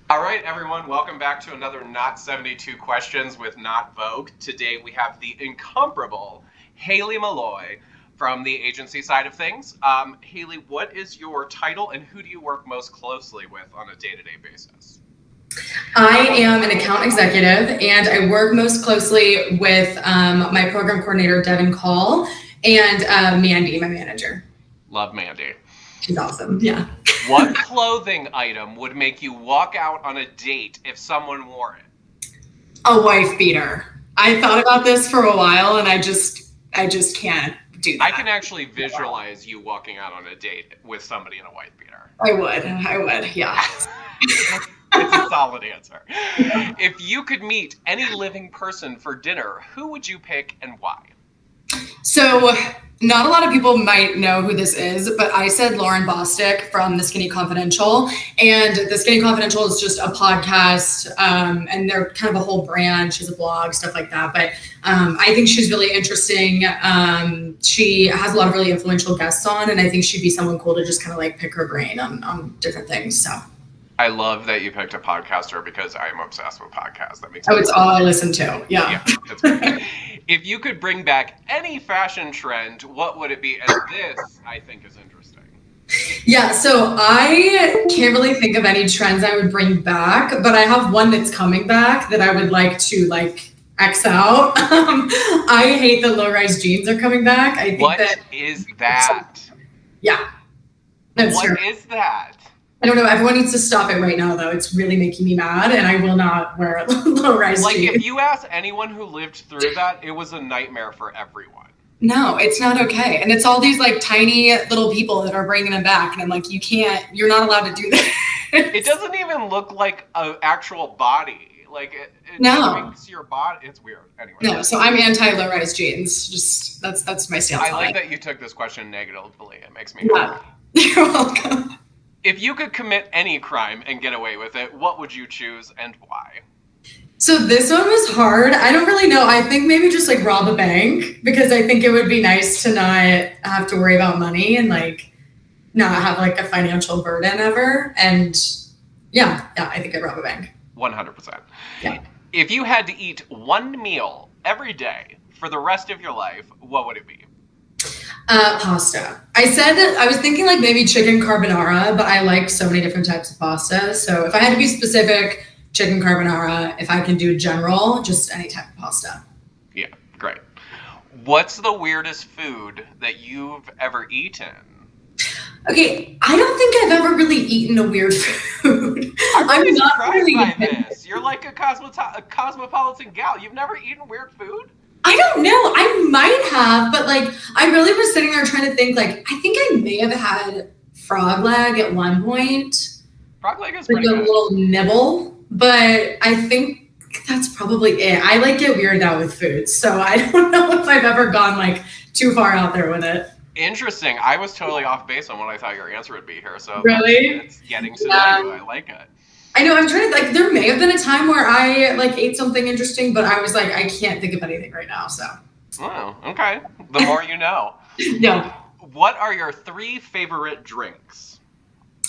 All right, everyone, welcome back to another Not 72 Questions with Not Vogue. Today we have the incomparable Haley Malloy from the agency side of things. Haley, what is your title and who do you work most closely with on a day-to-day basis? I am an account executive and I work most closely with my program coordinator, Devin Call, and Mandy, my manager. Love Mandy. She's awesome. Yeah. What clothing item would make you walk out on a date if someone wore it? A wife beater. I thought about this for a while and I just can't do that. I can actually visualize you walking out on a date with somebody in a wife beater. I would, yeah. It's a solid answer. If you could meet any living person for dinner, who would you pick and why? So not a lot of people might know who this is, but I said Lauren Bostic from The Skinny Confidential. And The Skinny Confidential is just a podcast and they're kind of a whole brand. She's a blog, stuff like that. But I think she's really interesting. She has a lot of really influential guests on, and I think she'd be someone cool to just kind of like pick her brain on different things. So I love that you picked a podcaster because I am obsessed with podcasts. That makes it's all I listen to. Yeah. It's great. If you could bring back any fashion trend, what would it be? And this, I think, is interesting. Yeah, so I can't really think of any trends I would bring back, but I have one that's coming back that I would like to X out. I hate that low-rise jeans are coming back. I think what is that? Yeah. What is that? I don't know. Everyone needs to stop it right now, though. It's really making me mad, and I will not wear low-rise jeans. If you ask anyone who lived through that, it was a nightmare for everyone. No, it's not okay. And it's all these tiny little people that are bringing them back. And I'm like, you're not allowed to do that. It doesn't even look like an actual body. It shrinks your body. It's weird. Anyway. No, so I'm anti low-rise jeans. Just that's my stance. I like that you took this question negatively. It makes me happy. You're welcome. If you could commit any crime and get away with it, what would you choose and why? So this one was hard. I don't really know. I think maybe just rob a bank, because I think it would be nice to not have to worry about money and not have a financial burden ever. And yeah, I think I'd rob a bank. 100%. Yeah. If you had to eat one meal every day for the rest of your life, what would it be? Pasta. I was thinking maybe chicken carbonara, but I like so many different types of pasta. So if I had to be specific, chicken carbonara. If I can do general, just any type of pasta. Yeah, great. What's the weirdest food that you've ever eaten? Okay, I don't think I've ever really eaten a weird food. I'm not surprised by this. You're like a cosmopolitan gal. You've never eaten weird food? I don't know. I might have, but I really was sitting there trying to think. I think I may have had frog leg at one point. Frog leg is pretty good. A little nibble, but I think that's probably it. I get weirded out with food, so I don't know if I've ever gone too far out there with it. Interesting. I was totally off base on what I thought your answer would be here. So really, it's getting to know you. I like it. I know. I'm trying to there may have been a time where I ate something interesting, but I was I can't think of anything right now. So. Oh, okay. The more you know. Yeah. What are your 3 favorite drinks?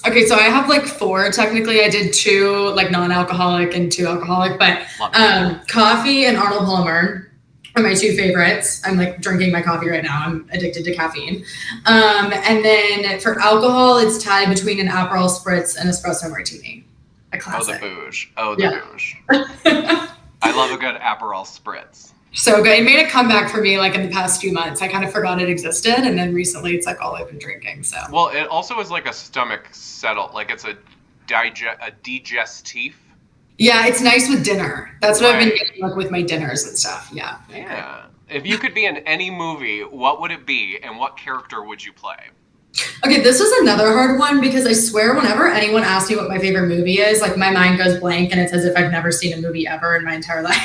Okay, so I have 4 technically. I did 2 non-alcoholic and 2 alcoholic, but coffee and Arnold Palmer are my 2 favorites. I'm drinking my coffee right now. I'm addicted to caffeine. And then for alcohol, it's tied between an Aperol Spritz and espresso martini. A classic. Oh, the booze. I love a good Aperol Spritz. So good. It made a comeback for me in the past few months. I kind of forgot it existed, and then recently it's all I've been drinking. So. Well, it also is a stomach settle. It's a digestif. Yeah, it's nice with dinner. That's what I've been getting with my dinners and stuff. Yeah. Yeah. If you could be in any movie, what would it be, and what character would you play? Okay, this was another hard one because I swear whenever anyone asks me what my favorite movie is, my mind goes blank and it's as if I've never seen a movie ever in my entire life.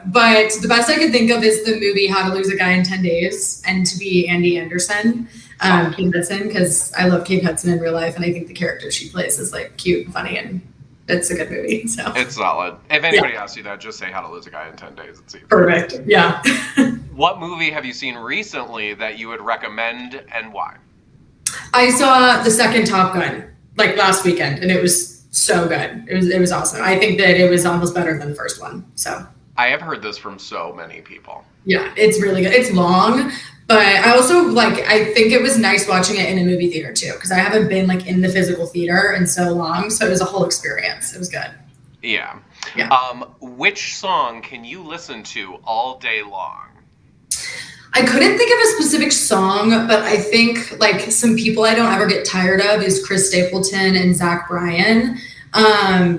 But the best I could think of is the movie How to Lose a Guy in 10 Days, and to be Andy Anderson, Kate Hudson, because I love Kate Hudson in real life and I think the character she plays is cute and funny, and it's a good movie. So it's solid. If anybody asks you that, just say How to Lose a Guy in 10 Days. It's easy. Perfect. Yeah. What movie have you seen recently that you would recommend and why? I saw the second Top Gun last weekend, and it was so good. It was awesome. I think that it was almost better than the first one. So I have heard this from so many people. yeah, it's really good. It's long, but I also I think it was nice watching it in a movie theater too, because I haven't been like in the physical theater in so long. So it was a whole experience. It was good. Yeah. Yeah. Which song can you listen to all day long? I couldn't think of a specific song, but I think like some people I don't ever get tired of is Chris Stapleton and Zach Bryan.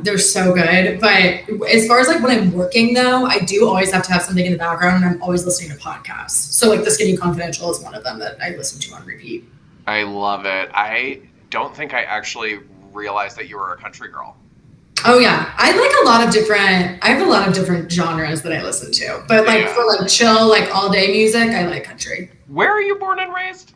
They're so good. But as far as like when I'm working though, I do always have to have something in the background, and I'm always listening to podcasts. So like The Skinny Confidential is one of them that I listen to on repeat. I love it. I don't think I actually realized that you were a country girl. Oh yeah, I have a lot of different genres that I listen to. But like for like chill, like all day music, I like country. Where are you born and raised?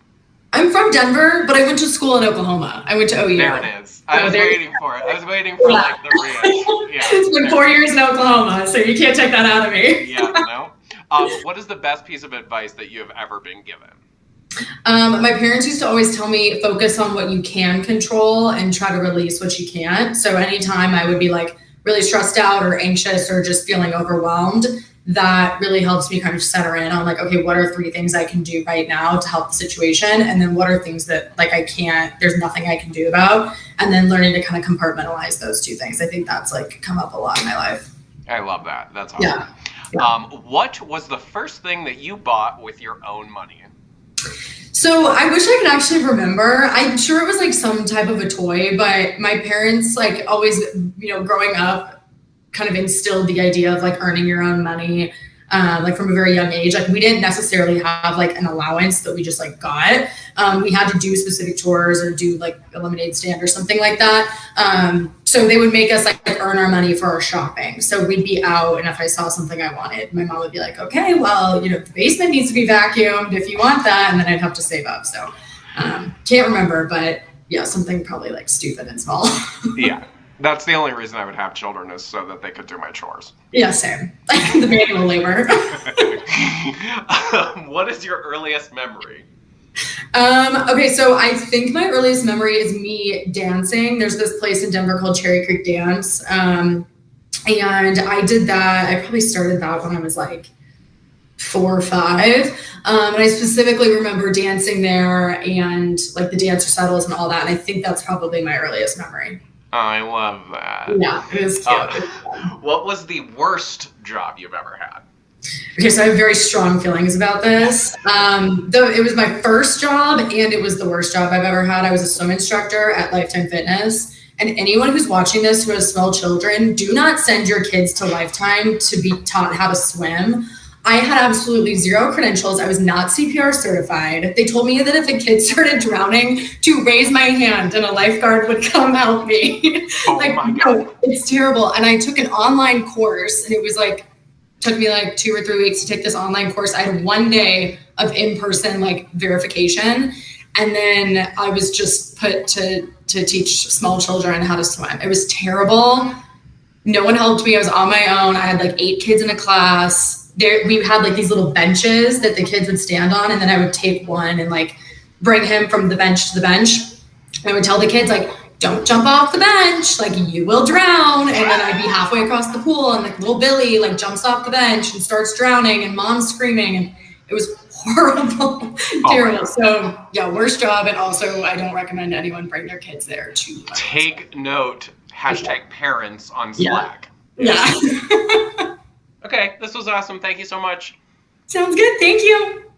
I'm from Denver, but I went to school in Oklahoma. I went to OU. There it is. I was waiting for it. I was waiting for like the ranch. Yeah. It's been 4 years in Oklahoma, so you can't take that out of me. Yeah, no. What is the best piece of advice that you have ever been given? My parents used to always tell me, focus on what you can control and try to release what you can't. So anytime I would be like really stressed out or anxious or just feeling overwhelmed, that really helps me kind of center in on like, okay, what are 3 things I can do right now to help the situation? And then what are things that like there's nothing I can do about? And then learning to kind of compartmentalize those 2 things. I think that's like come up a lot in my life. I love that. That's awesome. Yeah. What was the first thing that you bought with your own money? So I wish I could actually remember. I'm sure it was like some type of a toy, but my parents like always, growing up kind of instilled the idea of like earning your own money, like from a very young age. Like we didn't necessarily have like an allowance that we just like got. We had to do specific chores or do like a lemonade stand or something like that. So they would make us like earn our money for our shopping. So we'd be out, and if I saw something I wanted, my mom would be like, okay, well, the basement needs to be vacuumed if you want that. And then I'd have to save up. So can't remember, but yeah, something probably like stupid and small. Yeah. That's the only reason I would have children, is so that they could do my chores. Yeah, same. The manual labor. What is your earliest memory? Okay, so I think my earliest memory is me dancing. There's this place in Denver called Cherry Creek Dance. And I did that. I probably started that when I was like 4 or 5. And I specifically remember dancing there and like the dance recitals and all that. And I think that's probably my earliest memory. I love that. Yeah, it was cute. What was the worst job you've ever had? Okay, so I have very strong feelings about this. Though it was my first job and it was the worst job I've ever had. I was a swim instructor at Lifetime Fitness. And anyone who's watching this who has small children, do not send your kids to Lifetime to be taught how to swim. I had absolutely 0 credentials. I was not CPR certified. They told me that if a kid started drowning, to raise my hand and a lifeguard would come help me. Oh my God. It's terrible. And I took an online course, and it was like, took me like 2 or 3 weeks to take this online course. I had 1 day of in-person like verification. And then I was just put to teach small children how to swim. It was terrible. No one helped me. I was on my own. I had like 8 kids in a class. We had like these little benches that the kids would stand on, and then I would take one and like bring him from the bench to the bench. I would tell the kids like, don't jump off the bench, like you will drown. And then I'd be halfway across the pool, and like little Billy like jumps off the bench and starts drowning, and mom's screaming, and it was horrible. Terrible. So yeah, worst job. And also I don't recommend anyone bring their kids there to take note, #parents on Slack. Yeah. Okay, this was awesome. Thank you so much. Sounds good. Thank you.